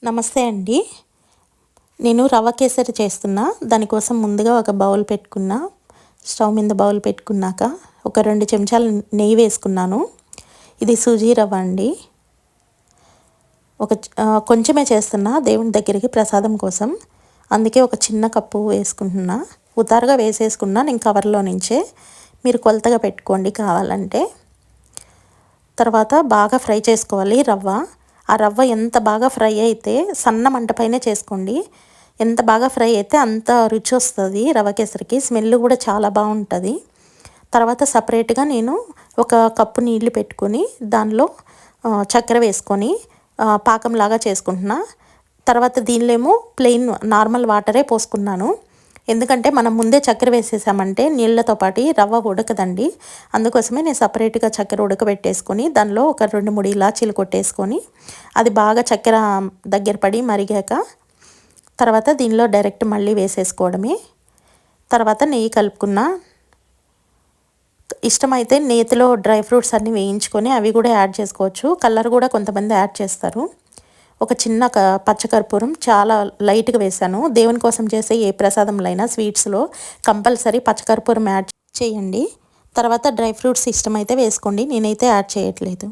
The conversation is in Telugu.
నమస్తే అండి. నేను రవ్వ కేసరి చేస్తున్నా. దానికోసం ముందుగా ఒక బౌల్ పెట్టుకున్నా. స్టవ్ మీద బౌల్ పెట్టుకున్నాక ఒక 2 చెంచాలు నెయ్యి వేసుకున్నాను. ఇది సూజీ రవ్వ అండి. కొంచెమే చేస్తున్నా దేవుని దగ్గరికి ప్రసాదం కోసం. అందుకే ఒక చిన్న కప్పు వేసుకుంటున్నా. ఉతారుగా వేసేసుకున్నా నేను కవర్లో నుంచే. మీరు కొలతగా పెట్టుకోండి కావాలంటే. తర్వాత బాగా ఫ్రై చేసుకోవాలి రవ్వ. ఆ రవ్వ ఎంత బాగా ఫ్రై అయితే సన్న మంట పైనే చేసుకోండి. ఎంత బాగా ఫ్రై అయితే అంత రుచి వస్తుంది రవ్వ కేసరికి. స్మెల్ కూడా చాలా బాగుంటుంది. తర్వాత సపరేట్గా నేను ఒక కప్పు నీళ్లు పెట్టుకొని దానిలో చక్కెర వేసుకొని పాకంలాగా చేసుకుంటున్నా. తర్వాత దీనిలో ఏమో ప్లెయిన్ నార్మల్ వాటరే పోసుకున్నాను. ఎందుకంటే మనం ముందే చక్కెర వేసేసామంటే నీళ్ళతో పాటు రవ్వ ఉడకదండి. అందుకోసమే నేను సపరేట్గా చక్కెర ఉడకబెట్టేసుకొని దానిలో ఒక 2-3 ఇలాచీలు కొట్టేసుకొని అది బాగా చక్కెర దగ్గర పడి మరిగాక తర్వాత దీనిలో డైరెక్ట్ మళ్ళీ వేసేసుకోవడమే. తర్వాత నెయ్యి కలుపుకున్న. ఇష్టమైతే నేతిలో డ్రై ఫ్రూట్స్ అన్నీ వేయించుకొని అవి కూడా యాడ్ చేసుకోవచ్చు. కలర్ కూడా కొంతమంది యాడ్ చేస్తారు. ఒక చిన్న పచ్చకర్పూరం చాలా లైట్గా వేసాను. దేవుని కోసం చేసే ఏ ప్రసాదంలో అయినా స్వీట్స్లో కంపల్సరీ పచ్చకర్పూరం యాడ్ చేయండి. తర్వాత డ్రై ఫ్రూట్స్ ఇష్టమైతే వేసుకోండి. నేనైతే యాడ్ చేయట్లేదు.